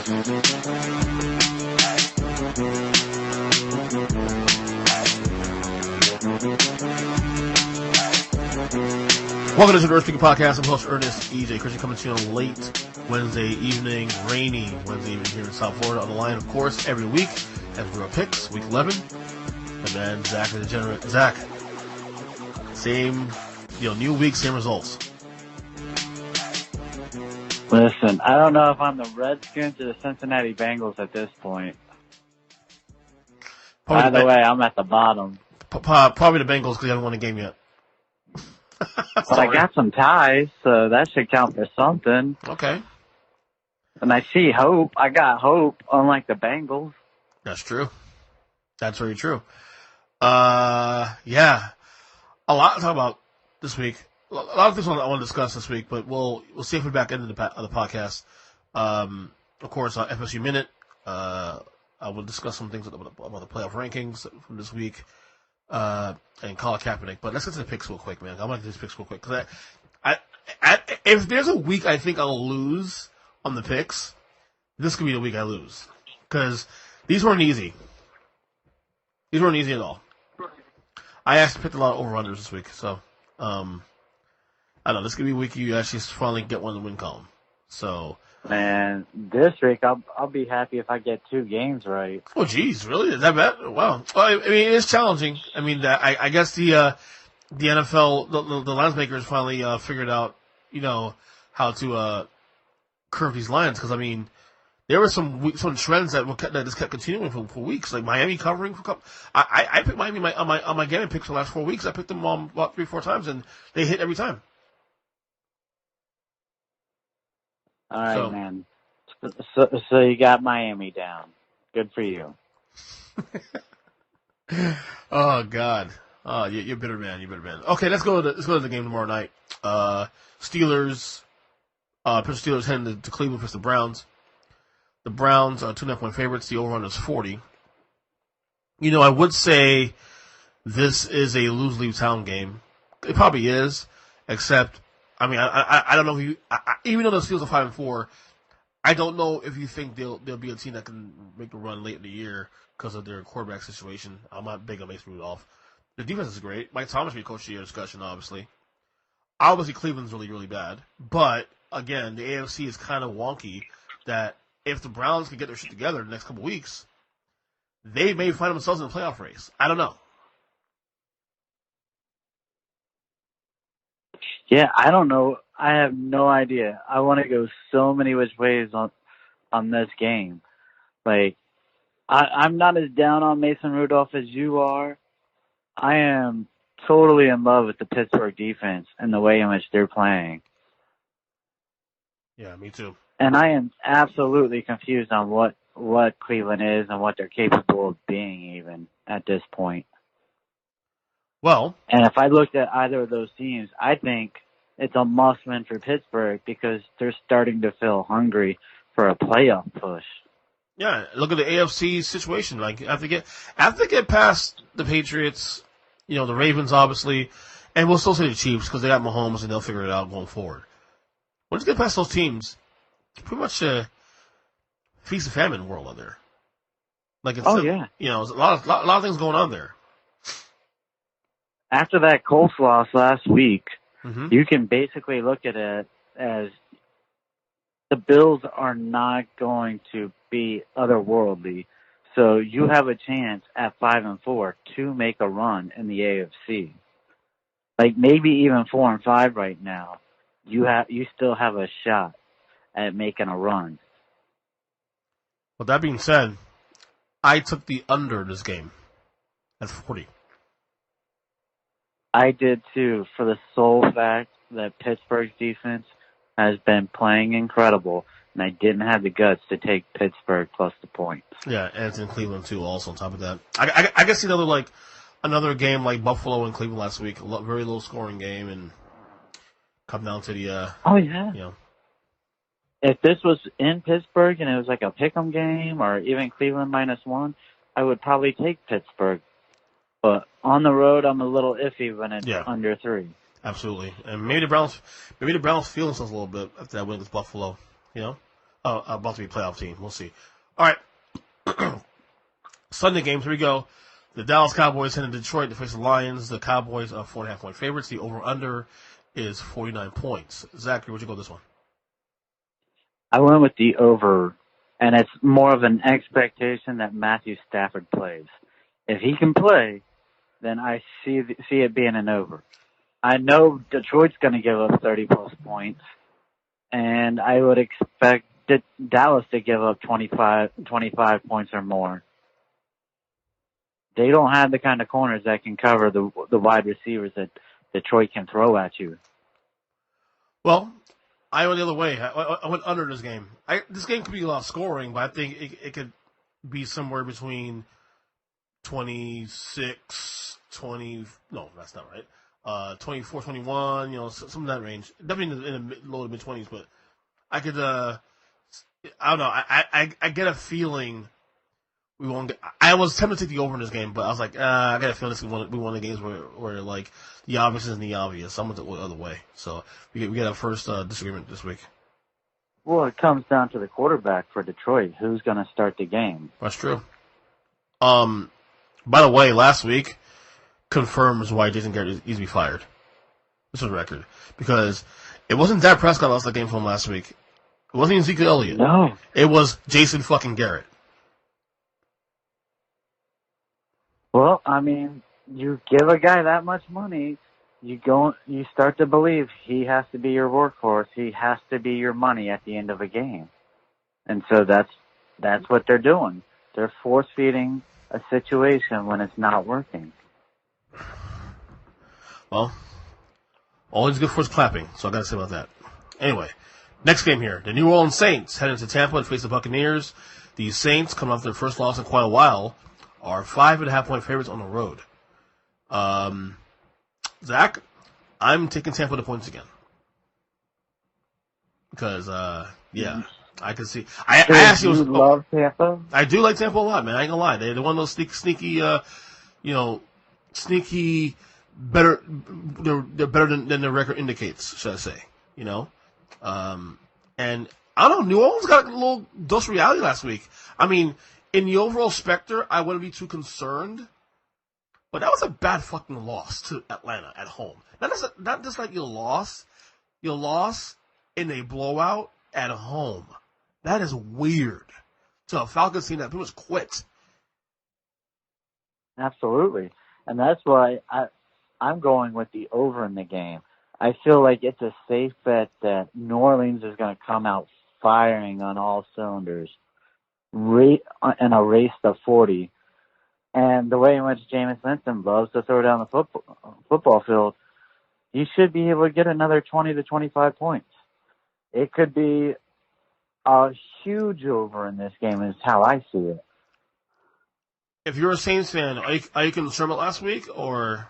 Welcome to the Earnestly podcast. I'm host Ernest EJ Christian coming to you on a late Wednesday evening, rainy Wednesday evening here in South Florida. On the line, of course, every week as we do our picks, week 11. And then Zack The Degenerate. Zack, same, new week, same results. Listen, I don't know if I'm the Redskins or the Cincinnati Bengals at this point. By the way, I'm at the bottom. Probably the Bengals because they haven't won a game yet. But I got some ties, so that should count for something. Okay. And I see hope. I got hope, unlike the Bengals. That's true. That's very true. Yeah. A lot to talk about this week. A lot of things I want to discuss this week, but we'll see if we're back into the podcast. Of course, FSU Minute. I will discuss some things about the playoff rankings from this week. And Colin Kaepernick. But let's get to the picks real quick, man. I'm going to do these picks real quick. Because if there's a week I think I'll lose on the picks, this could be the week I lose. Because these weren't easy. These weren't easy at all. I actually picked a lot of over-unders this week. So, I don't know. This could be a week you actually finally get one in the win column. So... Man, this week I'll be happy if I get 2 games right. Oh, geez, really? Is that bad? Wow. Well, I mean, it is challenging. I mean, I guess the NFL, the lines makers finally figured out, how to curve these lines. Because I mean, there were some trends that just kept continuing for weeks. Like Miami covering for a couple. I picked Miami on my gaming picks for the last 4 weeks. I picked them about 3-4 times, and they hit every time. All right, man. So you got Miami down. Good for you. Oh God. Oh, you're bitter man. You're bitter man. Okay, let's go to the game tomorrow night. Steelers. Steelers heading to Cleveland versus the Browns. The Browns are 2.5-point favorites. The over-under is 40. I would say this is a lose-leave town game. It probably is, except. I mean, I don't know if you, even though the Steelers are 5-4, I don't know if you think they'll be a team that can make a run late in the year because of their quarterback situation. I'm not big on Mason Rudolph. The defense is great. Mike Thomas will be coach of the year discussion, obviously. Obviously, Cleveland's really, really bad. But, again, the AFC is kind of wonky that if the Browns can get their shit together in the next couple weeks, they may find themselves in the playoff race. I don't know. Yeah, I don't know. I have no idea. I want to go so many which ways on this game. Like, I'm not as down on Mason Rudolph as you are. I am totally in love with the Pittsburgh defense and the way in which they're playing. Yeah, me too. And I am absolutely confused on what Cleveland is and what they're capable of being even at this point. Well, and if I looked at either of those teams, I think it's a must-win for Pittsburgh because they're starting to feel hungry for a playoff push. Yeah, look at the AFC situation. Like, after they get past the Patriots, the Ravens, obviously, and we'll still say the Chiefs because they got Mahomes and they'll figure it out going forward. Once you get past those teams, it's pretty much a feast and famine world out there. Like, it's yeah. There's a lot of things going on there. After that Colts loss last week, mm-hmm. You can basically look at it as the Bills are not going to be otherworldly. So you have a chance at 5-4 to make a run in the AFC. Like maybe even 4-5 right now. You still have a shot at making a run. With that being said, I took the under this game at 40. I did too, for the sole fact that Pittsburgh's defense has been playing incredible, and I didn't have the guts to take Pittsburgh plus the points. Yeah, and it's in Cleveland too. Also on top of that, I guess another game like Buffalo and Cleveland last week, very low scoring game, and come down to the. Oh yeah. If this was in Pittsburgh and it was like a pick'em game or even Cleveland -1, I would probably take Pittsburgh. But on the road, I'm a little iffy when it's under 3. Absolutely, and maybe the Browns feel themselves a little bit after that win against Buffalo. about to be a playoff team. We'll see. All right. Sunday games, here we go. The Dallas Cowboys head to Detroit to face the Lions. The Cowboys are 4.5-point favorites. The over-under is 49 points. Zachary, where'd you go this one? I went with the over, and it's more of an expectation that Matthew Stafford plays. If he can play, then I see it being an over. I know Detroit's going to give up 30-plus points, and I would expect Dallas to give up 25 points or more. They don't have the kind of corners that can cover the wide receivers that Detroit can throw at you. Well, I went the other way. I went under this game. This game could be a lot of scoring, but I think it could be somewhere between 26, 20. No, that's not right. 24, 21. Some of that range. Definitely in the low to mid 20s. But I could. I don't know. I get a feeling. We won't get. I was tempted to take the over in this game, but I was like, I got a feeling this is one of the games where like the obvious isn't the obvious. I'm going the other way. So we get our first disagreement this week. Well, it comes down to the quarterback for Detroit. Who's going to start the game? That's true. By the way, last week confirms why Jason Garrett needs to be fired. This is a record because it wasn't Dak Prescott lost that game from last week. It wasn't even Ezekiel Elliott. No, it was Jason fucking Garrett. Well, I mean, you give a guy that much money, you start to believe he has to be your workhorse. He has to be your money at the end of a game. And so that's what they're doing. They're force-feeding a situation when it's not working. Well, always good for his clapping, so I got to say about that. Anyway, next game here. The New Orleans Saints head into Tampa to face the Buccaneers. The Saints, coming off their first loss in quite a while, are 5.5-point favorites on the road. Zach, I'm taking Tampa to points again. Because, I can see. I actually love Tampa? I do like Tampa a lot, man. I ain't gonna lie. They're one of those sneaky, better. They're better than their record indicates, should I say? And I don't know. New Orleans got a little dose of reality last week. I mean, in the overall specter, I wouldn't be too concerned. But that was a bad fucking loss to Atlanta at home. Not just like you lost in a blowout at home. That is weird. To a Falcons team that pretty much quit. Absolutely. And that's why I'm going with the over in the game. I feel like it's a safe bet that New Orleans is going to come out firing on all cylinders in a race to 40. And the way in which Jameis Winston loves to throw down the football field, he should be able to get another 20 to 25 points. It could be a huge over in this game is how I see it. If you're a Saints fan, are you concerned about last week, or?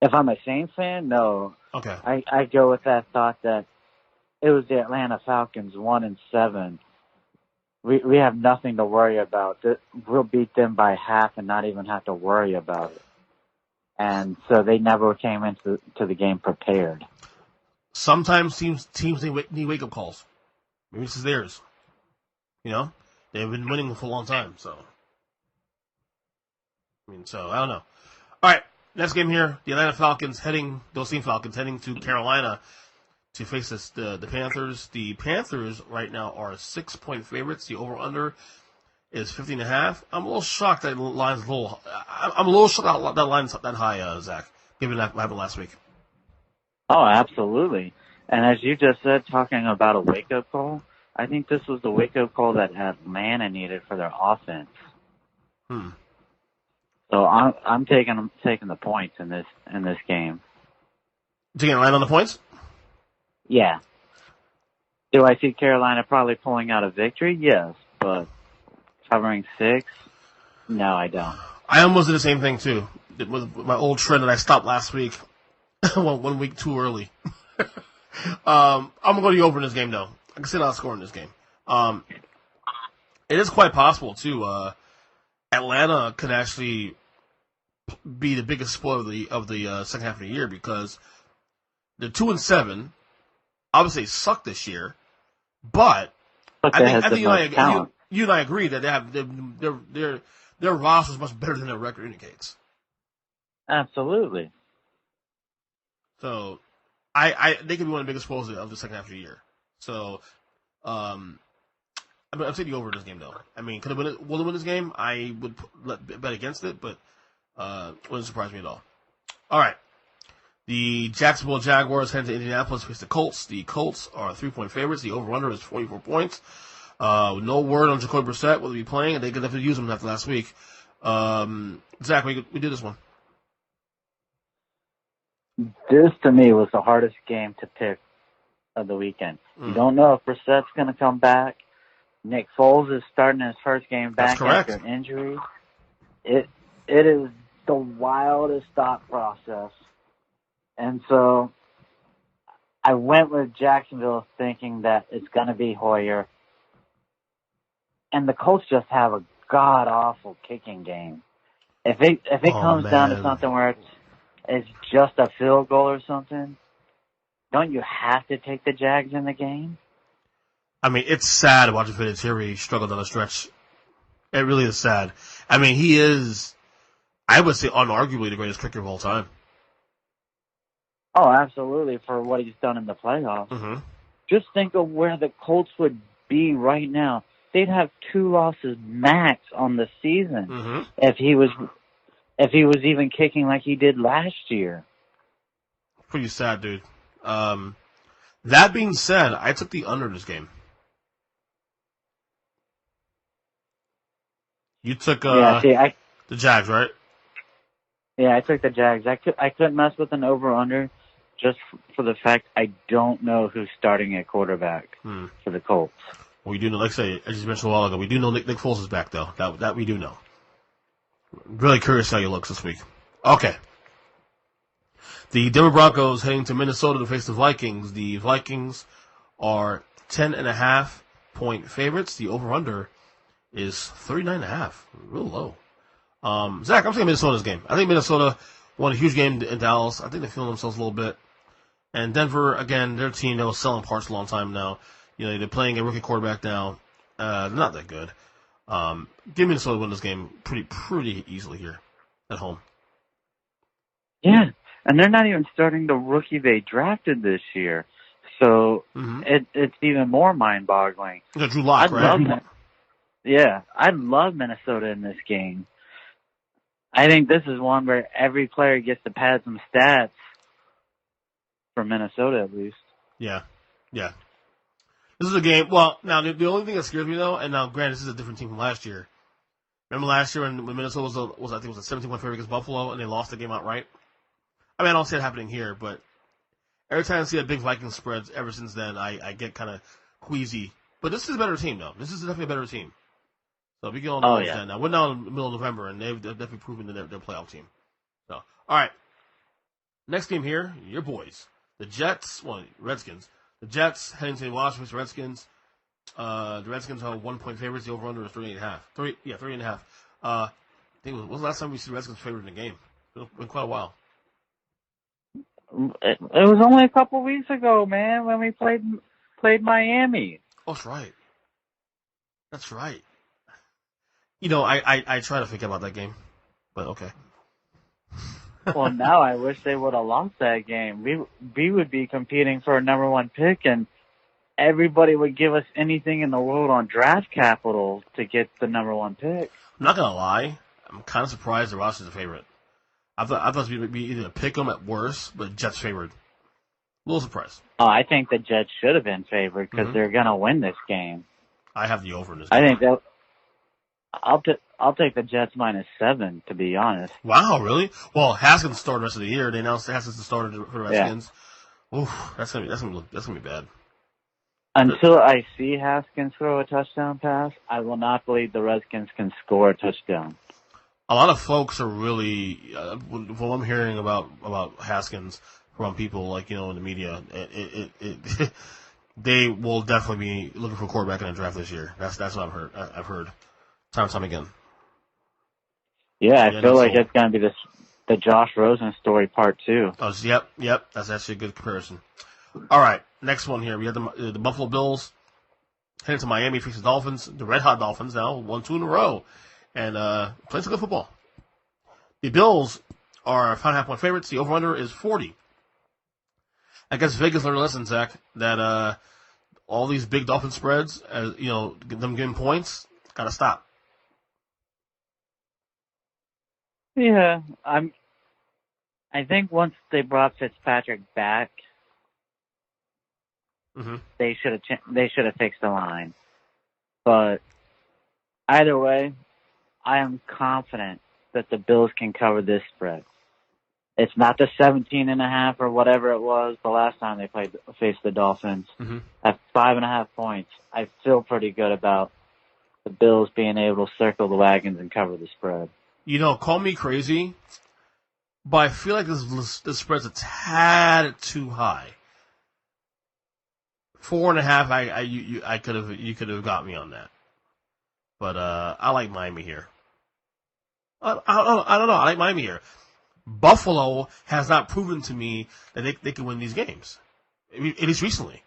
If I'm a Saints fan, no. Okay. I go with that thought that it was the Atlanta Falcons 1-7. We have nothing to worry about. We'll beat them by half and not even have to worry about it. And so they never came into the game prepared. Sometimes teams need wake-up calls. Maybe this is theirs. They've been winning for a long time, so. I don't know. All right, next game here. The Atlanta Falcons those same Falcons heading to Carolina to face the Panthers. The Panthers right now are 6-point favorites. The over-under is 50.5. I'm a little shocked that line's low. I'm a little shocked that line's that high, Zach, given what happened last week. Oh, absolutely. And as you just said, talking about a wake-up call, I think this was the wake-up call that Atlanta needed for their offense. So I'm taking the points in this game. Taking Atlanta on the points? Yeah. Do I see Carolina probably pulling out a victory? Yes, but covering 6? No, I don't. I almost did the same thing too. It was my old trend that I stopped last week. 1 week too early. I'm gonna go to the over in this game though. I can see a lot of score in this game. It is quite possible too. Atlanta could actually be the biggest spoiler of the second half of the year because they're 2-7. Obviously, they suck this year, But I think talent. you and I agree that their roster is much better than their record indicates. Absolutely. So, they could be one of the biggest foes of the second half of the year. So, I'm taking over this game though. I mean, will they win this game? I would bet against it, but wouldn't surprise me at all. All right, the Jacksonville Jaguars head to Indianapolis to face the Colts. The Colts are 3-point favorites. The over/under is 44 points. No word on Jacoby Brissett. Will he be playing? And they could definitely use him after last week. Zach, we did this one. This, to me, was the hardest game to pick of the weekend. You don't know if Brissett's going to come back. Nick Foles is starting his first game back after injury. It is the wildest thought process. And so I went with Jacksonville thinking that it's going to be Hoyer. And the Colts just have a god-awful kicking game. If it comes down to something where it's just a field goal or something, don't you have to take the Jags in the game? I mean, it's sad watching Vinatieri struggle down the stretch. It really is sad. I mean, he is, I would say, unarguably the greatest kicker of all time. Oh, absolutely, for what he's done in the playoffs. Mm-hmm. Just think of where the Colts would be right now. They'd have 2 losses max on the season if he was even kicking like he did last year. Pretty sad, dude. That being said, I took the under this game. You took the Jags, right? Yeah, I took the Jags. I couldn't mess with an over/under just for the fact I don't know who's starting at quarterback for the Colts. Well, we do know, like I say, I just mentioned a while ago, we do know Nick Foles is back, though. That we do know. Really curious how he looks this week. Okay. The Denver Broncos heading to Minnesota to face the Vikings. The Vikings are 10.5-point favorites. The over/under is 39.5. Real low. Zach, I'm taking Minnesota's game. I think Minnesota won a huge game in Dallas. I think they're feeling themselves a little bit. And Denver, again, their team that was selling parts a long time now. You know, they're playing a rookie quarterback now. They're not that good. Give Minnesota win this game pretty easily here at home. Yeah, and they're not even starting the rookie they drafted this year. So it's even more mind-boggling. Drew Lock, right? I love Minnesota in this game. I think this is one where every player gets to pad some stats for Minnesota, at least. Yeah. This is a game. Well, now the only thing that scares me though, and now granted, this is a different team from last year. Remember last year when Minnesota was I think it was a 17-point favorite against Buffalo, and they lost the game outright. I mean, I don't see it happening here, but every time I see a big Vikings spreads, ever since then, I get kind of queasy. But this is a better team, though. This is definitely a better team. So we can all know that now. We're now in the middle of November, and they've definitely proven that they're a playoff team. So, all right. Next game here, your boys, the Jets. Well, Redskins. The Jets heading to the Washington Redskins. The Redskins are 1-point favorites. The over/under is 3.5. 3.5. I think when was the last time we see the Redskins favored in a game? It's been quite a while. It was only a couple weeks ago, man, when we played Miami. Oh, that's right. That's right. You know, I try to forget about that game, but okay. Well, now I wish they would have lost that game. We would be competing for a number 1 pick, and everybody would give us anything in the world on draft capital to get the number 1 pick. I'm not gonna lie, I'm kind of surprised the Ross is a favorite. I thought it would be either a pick 'em at worst, but Jets favored. A little surprised. Oh, I think the Jets should have been favored because they're gonna win this game. I have the over in this game. I think that. I'll take the Jets -7, to be honest. Wow, really? Well, Haskins started the rest of the year. They announced Haskins started for the Redskins. Yeah. Oof, that's gonna be bad. Until I see Haskins throw a touchdown pass, I will not believe the Redskins can score a touchdown. A lot of folks are really, from what I'm hearing about Haskins from people like in the media, they will definitely be looking for a quarterback in the draft this year. That's what I've heard time and time again. Yeah, I feel like it's going to be the Josh Rosen story part 2. Oh, yep. That's actually a good comparison. All right, next one here. We have the Buffalo Bills Heading to Miami, face the Dolphins, the Red Hot Dolphins now, 1-2 in a row, and playing some good football. The Bills are 5.5-point favorites. The over-under is 40. I guess Vegas learned a lesson, Zach, that all these big Dolphin spreads, them getting points, gotta stop. Yeah, I think once they brought Fitzpatrick back, they should have fixed the line. But either way, I am confident that the Bills can cover this spread. It's not the 17.5 or whatever it was the last time they faced the Dolphins. At 5.5 points, I feel pretty good about the Bills being able to circle the wagons and cover the spread. Call me crazy, but I feel like this spread's a tad too high. 4.5, you could have got me on that, but I like Miami here. I don't know. I like Miami here. Buffalo has not proven to me that they can win these games. At least recently.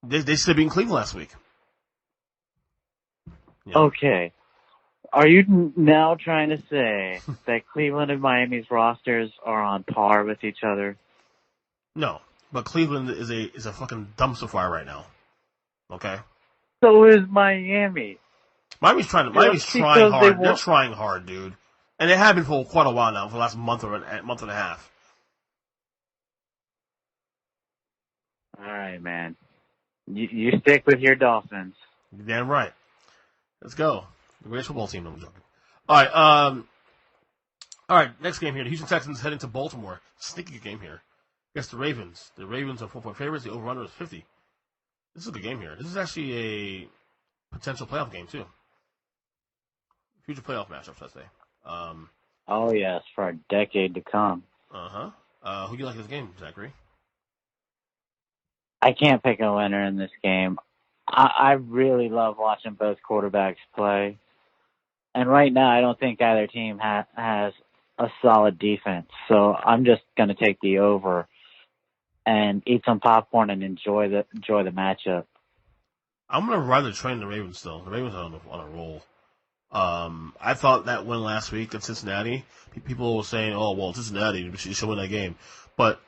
They should have beaten Cleveland last week. Yeah. Okay. Are you now trying to say that Cleveland and Miami's rosters are on par with each other? No, but Cleveland is a fucking dumpster fire right now. Okay? So is Miami. Miami's trying hard. They're trying hard, dude. And they have been for quite a while now, for the last month and a half. All right, man. You stick with your Dolphins. You're damn right. Let's go. The greatest football team. No, I'm joking. All right. Next game here. The Houston Texans heading to Baltimore. Sneaky game here. Against the Ravens. The Ravens are 4-point favorites. The over-under is 50. This is a good game here. This is actually a potential playoff game, too. Future playoff matchup, I'd say. Oh, yes, for a decade to come. Who do you like in this game, Zachary? I can't pick a winner in this game. I really love watching both quarterbacks play. And right now, I don't think either team has a solid defense. So I'm just going to take the over and eat some popcorn and enjoy the matchup. I'm going to ride the train the Ravens still. The Ravens are on a roll. I thought that win last week at Cincinnati, people were saying, oh, well, Cincinnati should win that game. But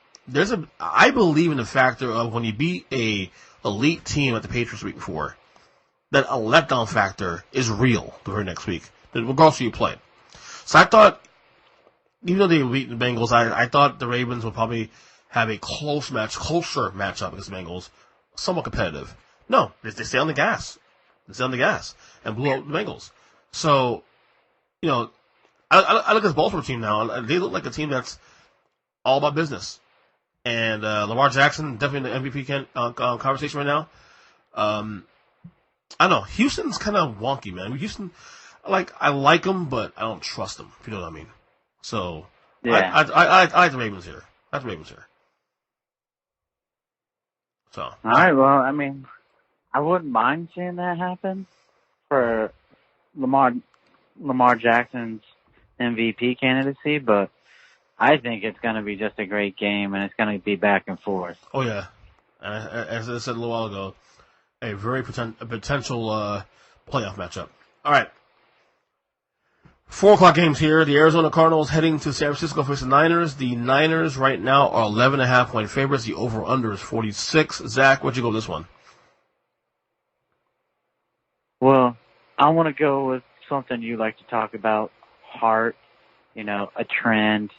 I believe in the factor of when you beat a elite team at the Patriots the week before, that a letdown factor is real the very next week, regardless of who you play. So I thought, even though they beat the Bengals, I thought the Ravens would probably have a closer matchup against the Bengals, somewhat competitive. No, they stay on the gas. They stay on the gas and blew out the Bengals. So, I look at this Baltimore team now. They look like a team that's all about business. And Lamar Jackson, definitely in the MVP conversation right now. I don't know. Houston's kind of wonky, man. Houston, I like them, but I don't trust them, if you know what I mean. So, yeah. I like the Ravens here. I like the Ravens here. So. All right, well, I mean, I wouldn't mind seeing that happen for Lamar Jackson's MVP candidacy, but I think it's going to be just a great game, and it's going to be back and forth. Oh, yeah. As I said a little while ago, a very potential playoff matchup. All right. 4 o'clock games here. The Arizona Cardinals heading to San Francisco for the Niners. The Niners right now are 11.5-point favorites. The over-under is 46. Zach, what'd you go with this one? Well, I want to go with something you like to talk about, heart, a trend.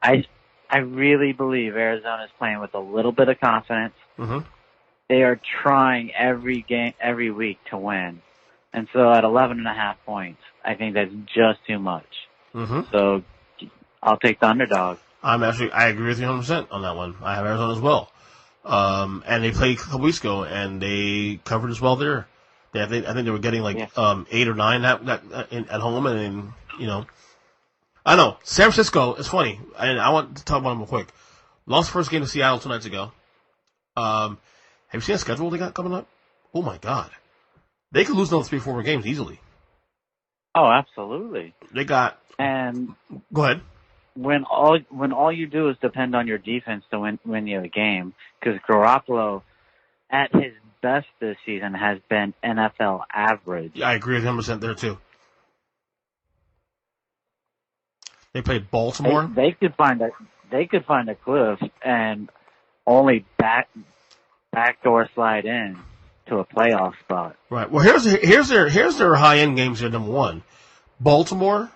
I really believe Arizona is playing with a little bit of confidence. Mm-hmm. They are trying every week to win. And so at 11.5 points, I think that's just too much. Mm-hmm. So I'll take the underdog. I agree with you 100% on that one. I have Arizona as well. And they played a couple weeks ago, and they covered as well there. I think they were getting 8 or 9 at home, and I know San Francisco is funny, and I want to talk about them real quick. Lost first game to Seattle 2 nights ago. Have you seen the schedule they got coming up? Oh my God, they could lose another 3 or 4 more games easily. Oh, absolutely. They got. And go ahead. When all you do is depend on your defense to win you the game, because Garoppolo, at his best this season has been NFL average. Yeah, I agree with 100% there, too. They played Baltimore. They could find a cliff and only backdoor slide in to a playoff spot. Right. Well, here's their high end games here. Number one, Baltimore,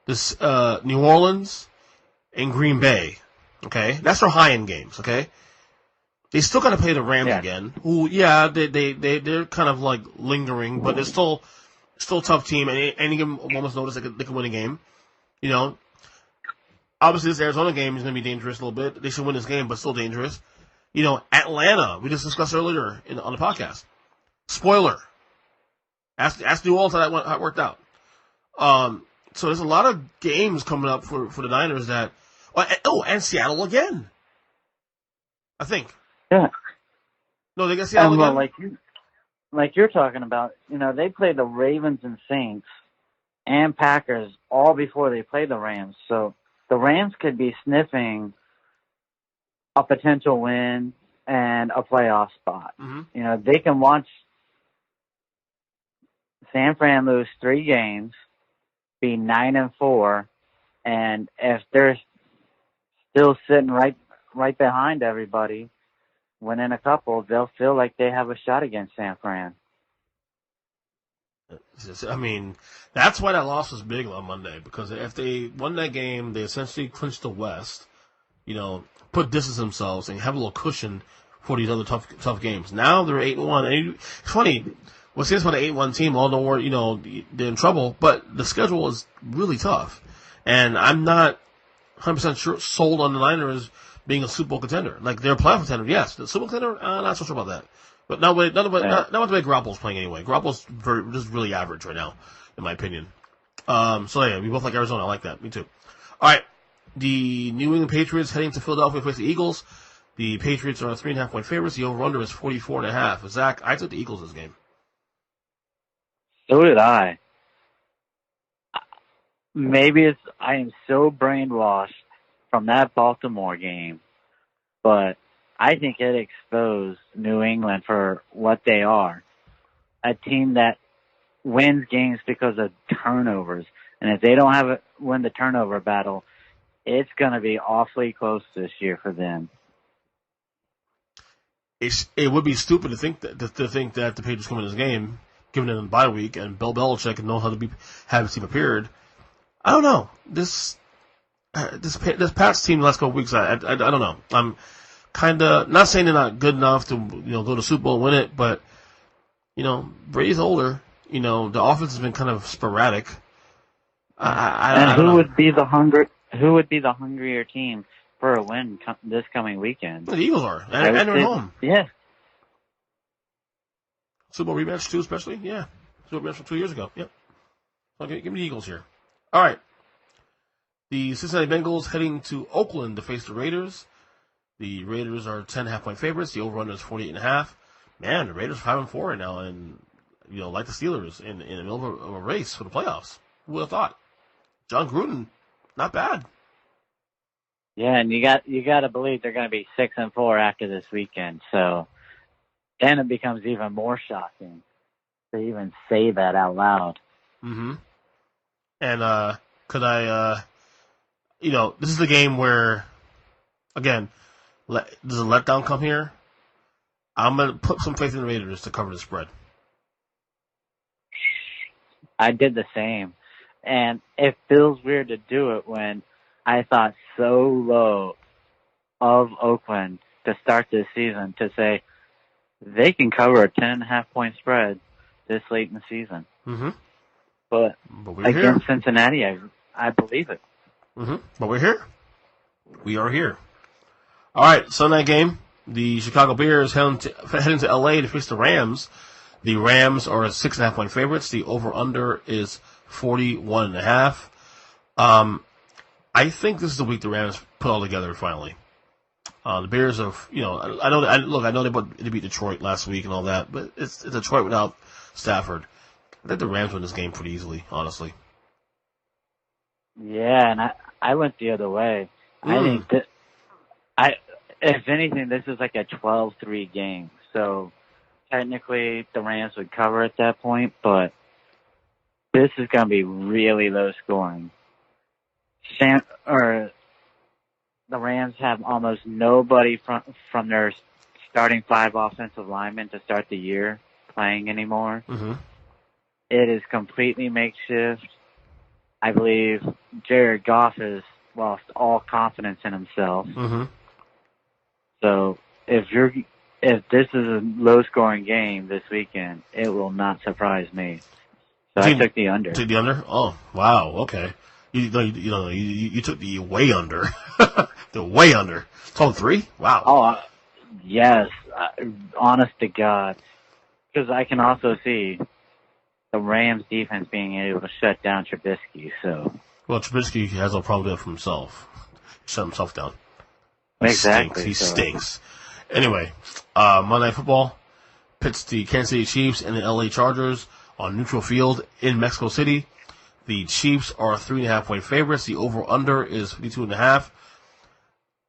this New Orleans, and Green Bay. Okay, that's their high end games. Okay, they still got to play the Rams again. Who, yeah, they're kind of like lingering, but they're still a tough team. And any moment's notice they can win a game. You know, obviously this Arizona game is going to be dangerous a little bit. They should win this game, but still dangerous. You know, Atlanta, we just discussed earlier on the podcast. Spoiler. Ask New Orleans how it worked out. So there's a lot of games coming up for the Niners that. And Seattle again. I think. Yeah. No, they got Seattle again. Like you're talking about, you know, they played the Ravens and Saints and Packers all before they played the Rams. So the Rams could be sniffing a potential win and a playoff spot. Mm-hmm. You know, they can watch San Fran lose 3 games, be 9-4, and if they're still sitting right behind everybody, winning a couple, they'll feel like they have a shot against San Fran. I mean, that's why that loss was big on Monday, because if they won that game, they essentially clinched the West, you know, put distance themselves and have a little cushion for these other tough games. Now they're 8-1. And it's funny, what's this about an 8-1 team, although you know, they're in trouble, but the schedule is really tough. And I'm not 100% sold on the Niners being a Super Bowl contender. Like, they're a playoff contender, yes. The Super Bowl contender, not so sure about that. But not with the way Garoppolo's playing anyway. Garoppolo's just really average right now, in my opinion. So yeah, we both like Arizona. I like that. Me too. All right. The New England Patriots heading to Philadelphia to face the Eagles. The Patriots are 3.5-point favorites. The over-under is 44.5. Zach, I took the Eagles this game. So did I. Maybe I am so brainwashed from that Baltimore game, but I think it exposed New England for what they are. A team that wins games because of turnovers. And if they don't win the turnover battle, it's going to be awfully close this year for them. It would be stupid to think that the Patriots come in this game, given them a bye week, and Bill Belichick and know how to have his team prepared. I don't know. This Pats team the last couple of weeks, I don't know. I'm kind of not saying they're not good enough to go to the Super Bowl and win it, but Brady's older. The offense has been kind of sporadic. Who would be the hungrier team for a win this coming weekend? The Eagles are, and they're at home. Yeah. Super Bowl rematch too, especially. Yeah, Super Bowl rematch from 2 years ago. Yep. Okay, give me the Eagles here. All right. The Cincinnati Bengals heading to Oakland to face the Raiders. The Raiders are 10.5-point favorites. The over-under is 48.5. Man, the Raiders are 5-4 right now, and like the Steelers in the middle of a race for the playoffs. Who would have thought? John Gruden, not bad. Yeah, and you got to believe they're going to be 6-4 after this weekend. So then it becomes even more shocking to even say that out loud. Mm-hmm. And could I? This is the game where, again, does a letdown come here? I'm going to put some faith in the Raiders to cover the spread. I did the same. And it feels weird to do it when I thought so low of Oakland to start this season to say they can cover a 10.5-point spread this late in the season. Mm-hmm. But against Cincinnati, I believe it. Mm-hmm. But we're here. We are here. All right, Sunday game. The Chicago Bears heading to L.A. to face the Rams. The Rams are 6.5-point favorites. The over-under is 41.5. I think this is the week the Rams put all together finally. The Bears have, I know they beat Detroit last week and all that, but it's Detroit without Stafford. I think the Rams win this game pretty easily, honestly. Yeah, and I went the other way. I think if anything, this is like a 12-3 game. So technically the Rams would cover at that point, but this is going to be really low scoring. The Rams have almost nobody from their starting 5 offensive linemen to start the year playing anymore. Mm-hmm. It is completely makeshift. I believe Jared Goff has lost all confidence in himself. Mm-hmm. So if this is a low-scoring game this weekend, it will not surprise me. So I took the under. Took the under? Oh, wow. Okay. You took the way under. The way under. Total 3? Wow. Oh, yes. Honest to God. Because I can also see the Rams defense being able to shut down Trubisky. So. Well, Trubisky has no problem doing it for himself. Shut himself down. Exactly. He stinks. Anyway, Monday Night Football pits the Kansas City Chiefs and the LA Chargers on neutral field in Mexico City. The Chiefs are 3.5-point favorites. The over-under is 52.5.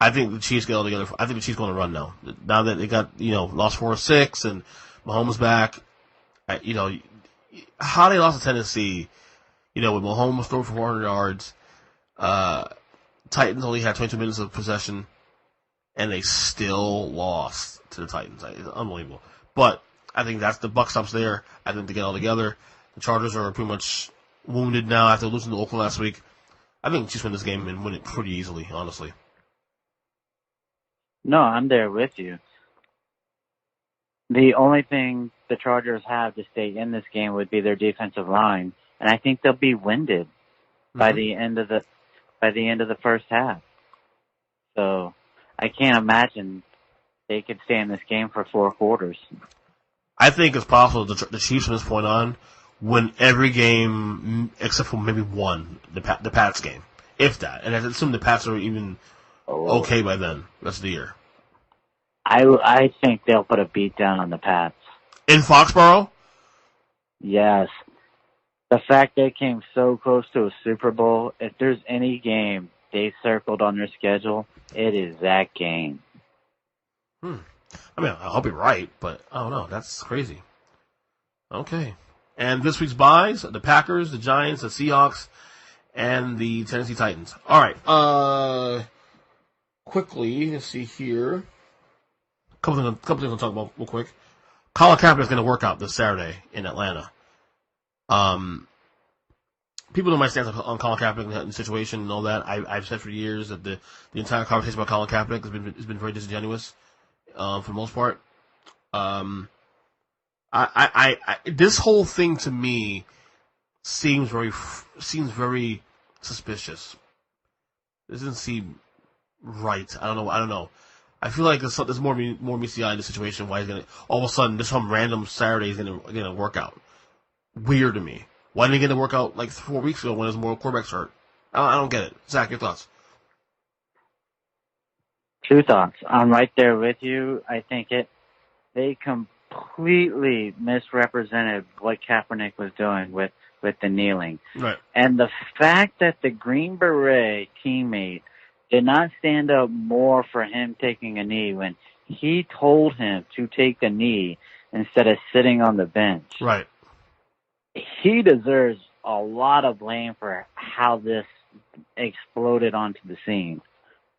I think the Chiefs get all together. I think the Chiefs going to run now. Now that they got, lost 4-6 and Mahomes back. How they lost to Tennessee, with Mahomes thrown for 400 yards. Titans only had 22 minutes of possession, and they still lost to the Titans. It's unbelievable. But I think that's the buck stops there. I think they get all together. The Chargers are pretty much wounded now after losing to Oakland last week. I think the Chiefs win this game and win it pretty easily, honestly. No, I'm there with you. The only thing the Chargers have to stay in this game would be their defensive line, and I think they'll be winded by the end of the first half. So I can't imagine they could stay in this game for 4 quarters. I think it's possible the Chiefs from this point on win every game except for maybe one, the Pats game, if that. And I assume the Pats are even okay by then, rest of the year. I think they'll put a beat down on the Pats. In Foxborough? Yes. The fact they came so close to a Super Bowl, if there's any game they circled on their schedule, it is that game. I mean, I hope you're right, but I don't know. That's crazy. Okay. And this week's buys, the Packers, the Giants, the Seahawks, and the Tennessee Titans. All right. Quickly, let's see here. Couple things I'll talk about real quick. Colin Kaepernick is going to work out this Saturday in Atlanta. People know my stance on Colin Kaepernick and the situation and all that. I've said for years that the entire conversation about Colin Kaepernick has been very disingenuous, for the most part. This whole thing to me seems very suspicious. It doesn't seem right. I don't know. I feel like there's more meets the eye in the situation. Why he's gonna all of a sudden this some random Saturday he's gonna work out? Weird to me. Why didn't he get to work out like 4 weeks ago when his more quarterbacks hurt? I don't get it. Zach, your thoughts? 2 thoughts. I'm right there with you. I think they completely misrepresented what Kaepernick was doing with the kneeling. Right. And the fact that the Green Beret teammate did not stand up more for him taking a knee when he told him to take a knee instead of sitting on the bench. Right. He deserves a lot of blame for how this exploded onto the scene.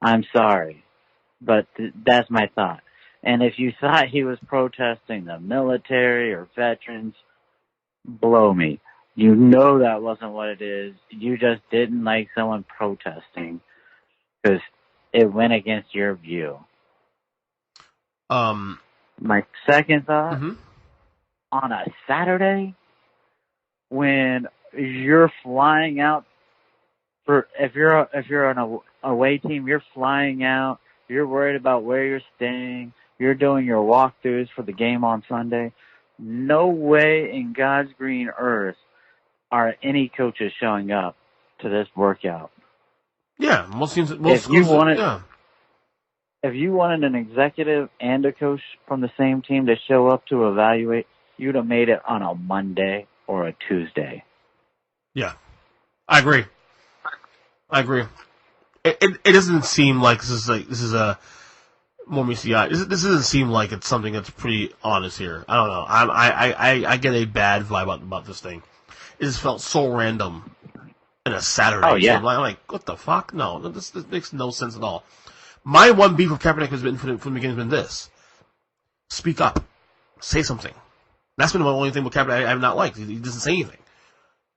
I'm sorry, but that's my thought. And if you thought he was protesting the military or veterans, blow me. You know that wasn't what it is. You just didn't like someone protesting because it went against your view. My second thought, on a Saturday, when you're flying out if you're on a away team, you're flying out, you're worried about where you're staying, you're doing your walkthroughs for the game on Sunday. No way in God's green earth are any coaches showing up to this workout. Yeah, if you wanted an executive and a coach from the same team to show up to evaluate, you'd have made it on a Monday or a Tuesday. Yeah, I agree. It doesn't seem like this is more meets the eye. This doesn't seem like it's something that's pretty honest here. I don't know. I get a bad vibe about this thing. It just felt so random on a Saturday. Oh, yeah. So I'm like, what the fuck? No, this makes no sense at all. My one beef with Kaepernick has been from the beginning has been this: speak up, say something. That's been my only thing with Kaepernick I have not liked. He doesn't say anything.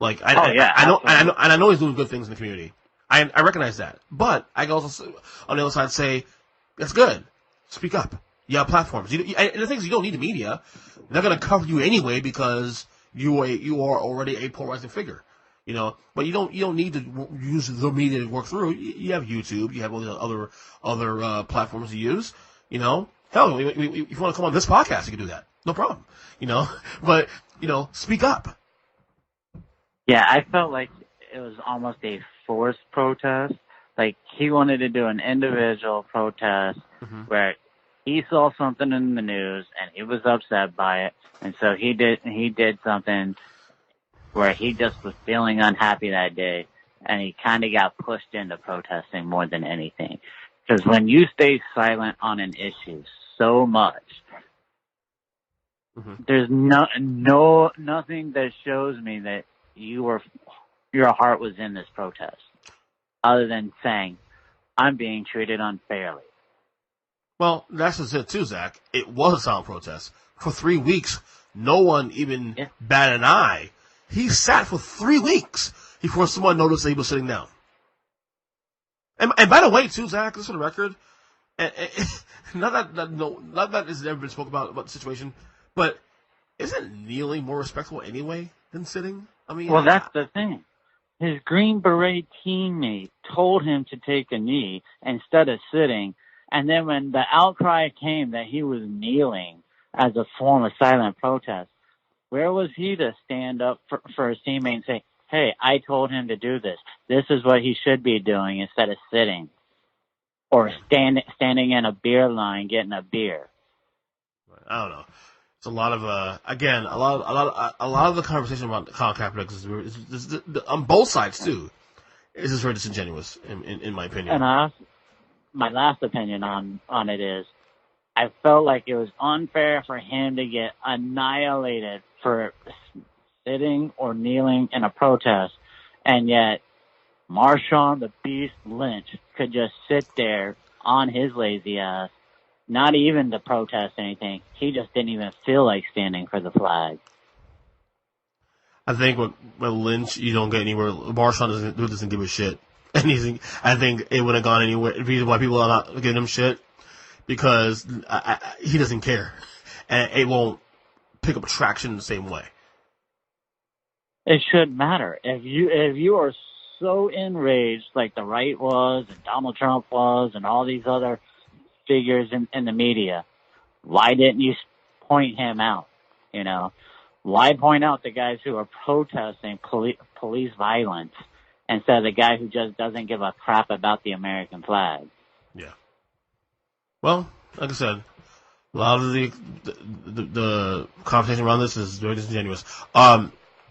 Like I know he's doing good things in the community. I recognize that, but I can also on the other side say that's good. Speak up. You have platforms. And the thing is, you don't need the media. They're going to cover you anyway because you are already a polarizing figure. But you don't need to use the media to work through. You have YouTube. You have all the other platforms to use. Hell, if you want to come on this podcast, you can do that. No problem. But speak up. Yeah, I felt like it was almost a forced protest. Like he wanted to do an individual protest where he saw something in the news and he was upset by it, and so he did something where he just was feeling unhappy that day, and he kind of got pushed into protesting more than anything. Because when you stay silent on an issue so much, there's nothing that shows me that your heart was in this protest, other than saying, I'm being treated unfairly. Well, that's just it too, Zach. It was a silent protest. For 3 weeks, no one even batted an eye. He sat for 3 weeks before someone noticed that he was sitting down. And by the way, too, Zach, just for the record, not that it's never been spoken about the situation, but isn't kneeling more respectful anyway than sitting? I mean, well, that's the thing. His Green Beret teammate told him to take a knee instead of sitting, and then when the outcry came that he was kneeling as a form of silent protest, where was he to stand up for his teammate and say, hey, I told him to do this. This is what he should be doing instead of sitting or standing in a beer line getting a beer. I don't know. It's a lot of a lot of the conversation about Colin Kaepernick is on both sides too. Is just very disingenuous in my opinion. And my last opinion on it is, I felt like it was unfair for him to get annihilated for sitting or kneeling in a protest, and yet Marshawn the Beast Lynch could just sit there on his lazy ass, not even to protest anything. He just didn't even feel like standing for the flag. I think with Lynch, you don't get anywhere. Marshawn doesn't give a shit. And I think it would have gone anywhere. The reason why people are not giving him shit, because he doesn't care. And it won't pick up traction the same way. It should matter. If you are so enraged like the right was and Donald Trump was and all these other figures in the media, why didn't you point him out? Why point out the guys who are protesting police violence instead of the guy who just doesn't give a crap about the American flag? Yeah. Well, like I said, a lot of the conversation around this is very disingenuous. What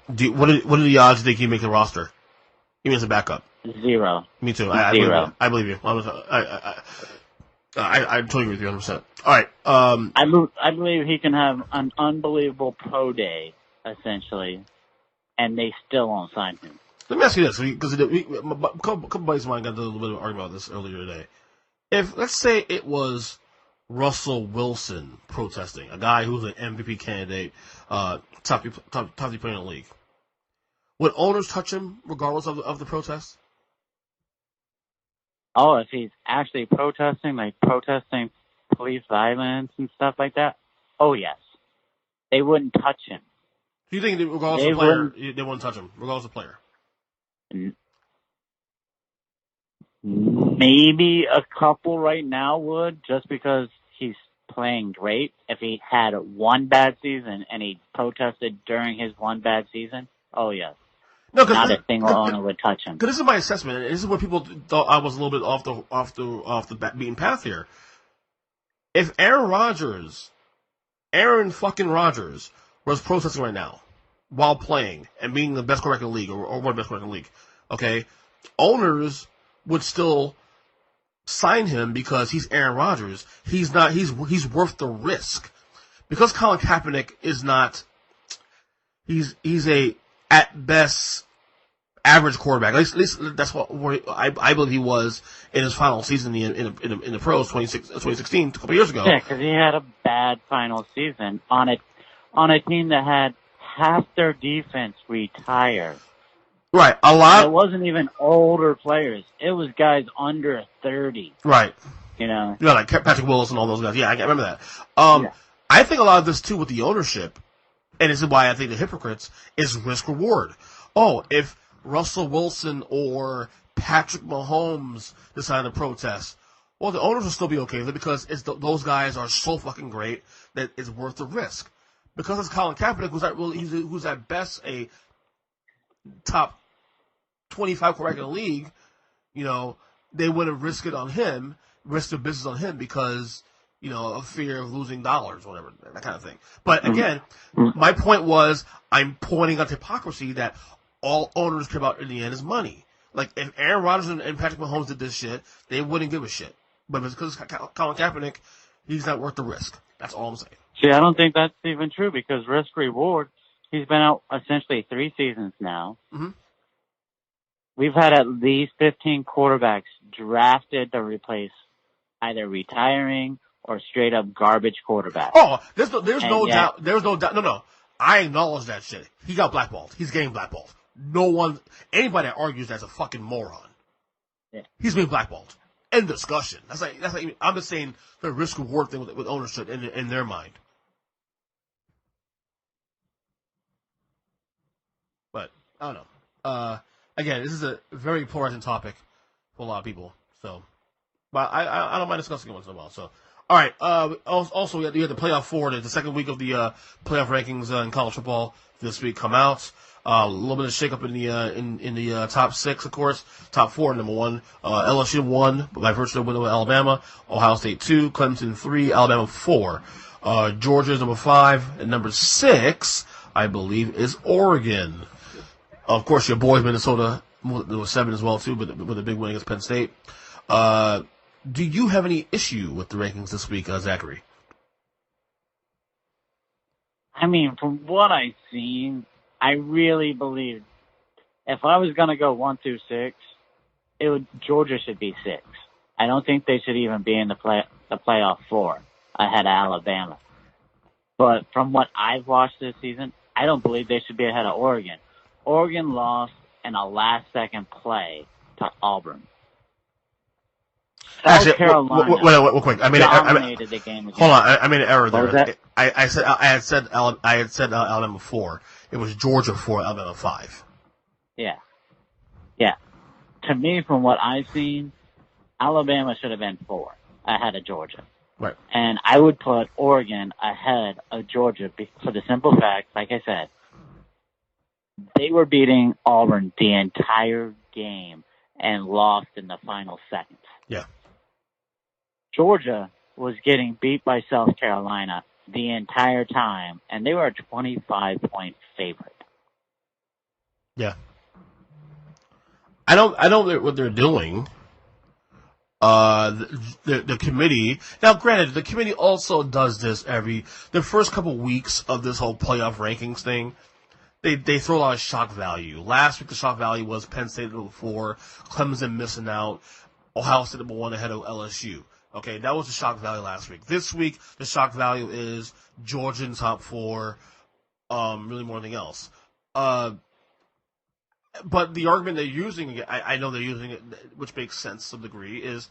are the odds that he make the roster? He means a backup. 0. Me too. 0. I believe you. I totally agree with you 100%. All right. I believe he can have an unbelievable pro day, essentially, and they still won't sign him. Let me ask you this, because a couple buddies of mine got into a little bit of an argument about this earlier today. If, let's say it was Russell Wilson protesting, a guy who's an MVP candidate, top player in the league, would owners touch him regardless of the protest? Oh, if he's actually protesting police violence and stuff like that? Oh, yes. They wouldn't touch him. Do you think that regardless of the player, they wouldn't touch him, regardless of the player? Maybe a couple right now would, just because he's playing great. If he had one bad season and he protested during his one bad season, oh, yes. No, not a single owner would touch him. Because this is my assessment, and this is where people thought I was a little bit off the beaten path here. If Aaron fucking Rodgers was protesting right now while playing and being the best quarterback in the league, or one of the best quarterbacks in the league, okay, owners would still sign him because he's Aaron Rodgers. He's not. He's worth the risk because Colin Kaepernick is not. He's a at best average quarterback. At least that's what I believe he was in his final season in the pros 2016 a couple years ago. Yeah, because he had a bad final season on a team that had half their defense retire. Right, It wasn't even older players. It was guys under 30. Right. Yeah, like Patrick Willis and all those guys. Yeah, I remember that. I think a lot of this too with the ownership, and this is why I think the hypocrites is risk reward. Oh, if Russell Wilson or Patrick Mahomes decide to protest, well, the owners will still be okay with it because those guys are so fucking great that it's worth the risk. Because it's Colin Kaepernick, who's at best a top 25 quarterback in the league, they wouldn't risk it on him, risk their business on him because, of fear of losing dollars or whatever, that kind of thing. But again, my point was I'm pointing out hypocrisy that all owners care about in the end is money. Like, if Aaron Rodgers and Patrick Mahomes did this shit, they wouldn't give a shit. But because Colin Kaepernick, he's not worth the risk. That's all I'm saying. See, I don't think that's even true because risk-reward, he's been out essentially 3 seasons now. Mm-hmm. We've had at least 15 quarterbacks drafted to replace either retiring or straight-up garbage quarterbacks. Oh, there's no doubt. No. I acknowledge that shit. He got blackballed. He's getting blackballed. Anybody that argues that's a fucking moron. Yeah. He's being blackballed. End discussion. That's like I'm just saying the risk reward thing with ownership in their mind. But I don't know. Again, this is a very polarizing topic for a lot of people. So, but I don't mind discussing it once in a while. So, all right. Also, we had the playoff four, the second week of the playoff rankings in college football this week come out. A little bit of shakeup in the top 6, of course. Top 4, number 1, LSU 1 by virtue of the win over Alabama. Ohio State 2, Clemson 3, Alabama 4. Georgia is number 5, and number 6, I believe, is Oregon. Of course, your boys Minnesota was 7 as well too, but with a big win against Penn State. Do you have any issue with the rankings this week, Zachary? I mean, from what I've seen, I really believe if I was going to go 1 through 6, Georgia should be 6. I don't think they should even be in the playoff 4 ahead of Alabama. But from what I've watched this season, I don't believe they should be ahead of Oregon. Oregon lost in a last-second play to Auburn. Actually, Carolina wait, quick. dominated the game. Hold on, I made an error there. What was that? I had said Alabama 4. It was Georgia 4, Alabama 5. Yeah. To me, from what I've seen, Alabama should have been 4 ahead of Georgia. Right. And I would put Oregon ahead of Georgia for the simple fact, like I said, they were beating Auburn the entire game and lost in the final seconds. Yeah. Georgia was getting beat by South Carolina the entire time, and they were a 25-point favorite. Yeah. I don't know what they're doing. The committee. Now, granted, the committee also does this the first couple weeks of this whole playoff rankings thing. They throw a lot of shock value. Last week, the shock value was Penn State number 4, Clemson missing out, Ohio State number 1 ahead of LSU. Okay, that was the shock value last week. This week, the shock value is Georgia in top 4, really more than anything else. But the argument they're using, I know they're using it, which makes sense to some degree, is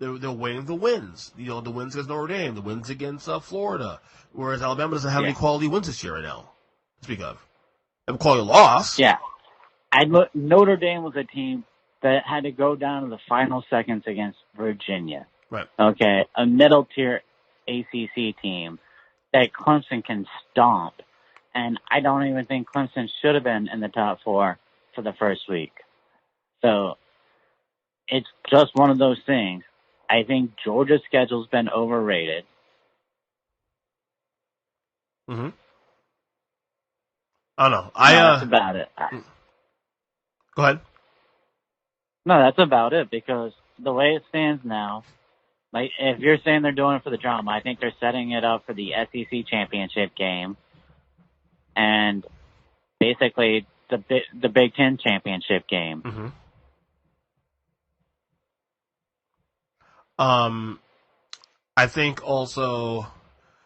they're weighing the wins. The wins against Notre Dame, the wins against Florida, whereas Alabama doesn't have any quality wins this year right now to speak of. And quality loss. Yeah. Notre Dame was a team that had to go down to the final seconds against Virginia. Right. Okay, a middle-tier ACC team that Clemson can stomp. And I don't even think Clemson should have been in the top 4 for the first week. So it's just one of those things. I think Georgia's schedule's been overrated. Mm-hmm. I don't know. That's about it. Go ahead. No, that's about it because the way it stands now, like if you're saying they're doing it for the drama, I think they're setting it up for the SEC championship game, and basically the Big Ten championship game. Mm-hmm. I think also,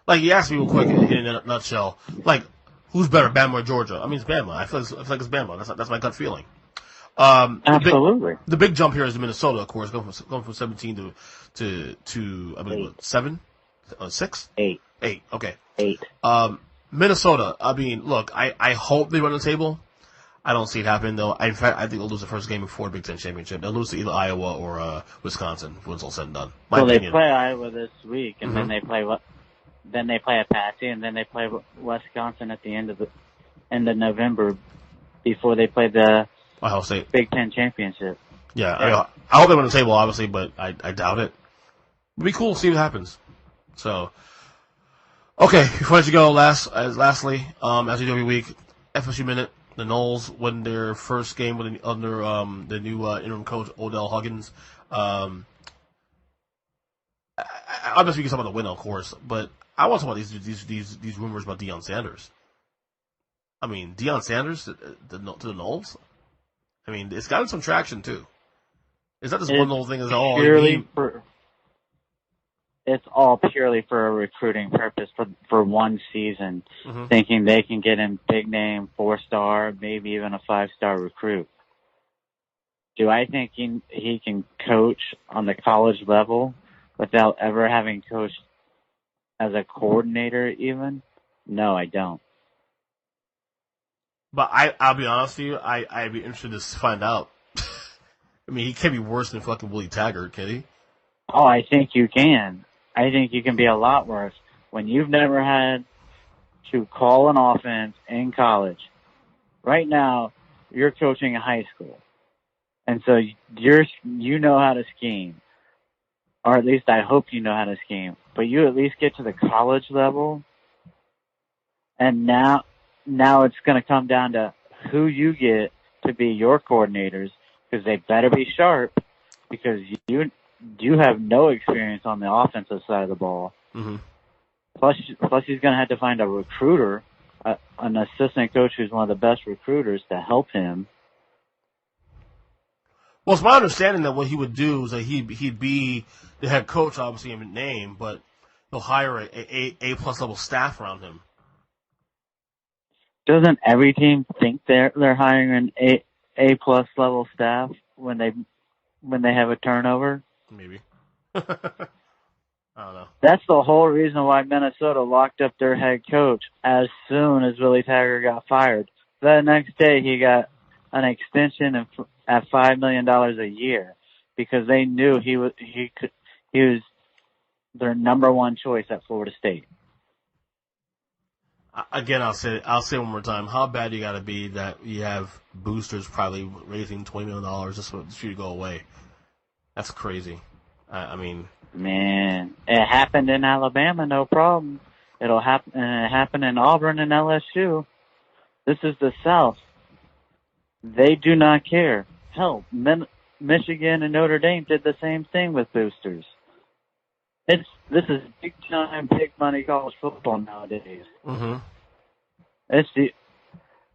like you asked me real quick in a nutshell, like who's better, Bama or Georgia? I mean, it's Bama. I feel like it's Bama. That's my gut feeling. Absolutely. The big jump here is Minnesota, of course, going from 17 to I believe what, 7, 6, 8. Okay. 8. Minnesota. I mean, look, I hope they run the table. I don't see it happening though. In fact, I think they'll lose the first game before the Big Ten championship. They'll lose to either Iowa or Wisconsin when it's all said and done. My opinion. They play Iowa this week, and then they play Apache, and then they play Wisconsin at the end of November before they play the Ohio State Big Ten championship. Yeah, I hope they win the table, obviously, but I doubt it. It'd be cool to see what happens. So, okay, before I let you go, lastly, as we do every week, FSU Minute, the Noles win their first game under the new interim coach, Odell Huggins. Obviously, we can talk about the win, of course, but I want to talk about these rumors about Deion Sanders. I mean, Deion Sanders to the Noles? I mean, it's gotten some traction, too. It's not just one little thing. It's all purely for a recruiting purpose for one season, thinking they can get him big name, 4-star, maybe even a 5-star recruit. Do I think he can coach on the college level without ever having coached as a coordinator even? No, I don't. But I'll be honest with you, I'd be interested to find out. I mean, he can't be worse than fucking Willie Taggart, can he? Oh, I think you can. I think you can be a lot worse. When you've never had to call an offense in college, right now, you're coaching a high school. And so you know how to scheme. Or at least I hope you know how to scheme. But you at least get to the college level. And now it's going to come down to who you get to be your coordinators, because they better be sharp, because you have no experience on the offensive side of the ball. Mm-hmm. Plus he's going to have to find a recruiter, an assistant coach who's one of the best recruiters to help him. Well, it's my understanding that what he would do is that he'd be the head coach, obviously in name, but he'll hire a plus level staff around him. Doesn't every team think they're hiring an A plus level staff when they have a turnover? Maybe. I don't know. That's the whole reason why Minnesota locked up their head coach as soon as Willie Taggart got fired. The next day he got an extension at $5 million a year, because they knew he was their number one choice at Florida State. Again, I'll say it one more time. How bad you got to be that you have boosters probably raising $20 million just for you to go away? That's crazy. I mean, man, it happened in Alabama, no problem. It'll happen. It happened in Auburn and LSU. This is the South. They do not care. Hell, Michigan and Notre Dame did the same thing with boosters. This is big time, big money college football nowadays. Mm-hmm.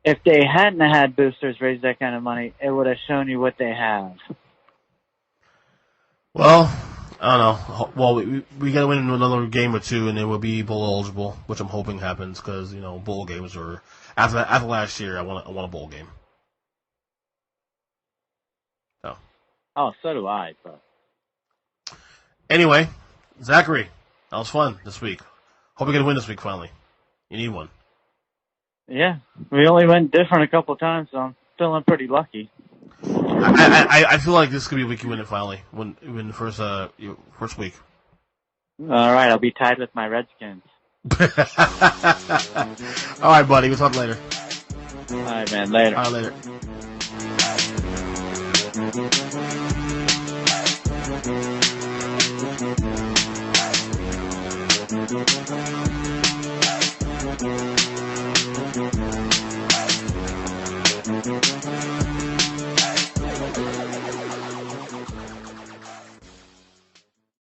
If they hadn't had boosters raise that kind of money, it would have shown you what they have. Well, I don't know. Well, we got to win another game or two, and then we'll be bowl eligible, which I'm hoping happens, because bowl games are after last year. I want a bowl game. So. Oh, so do I. But anyway, Zachary, that was fun this week. Hope we get a win this week finally. You need one. Yeah, we only went different a couple of times, so I'm feeling pretty lucky. I feel like this could be a week you win it finally. Win the first week. All right, I'll be tied with my Redskins. All right, buddy. We'll talk later. All right, man. Later. All right, later.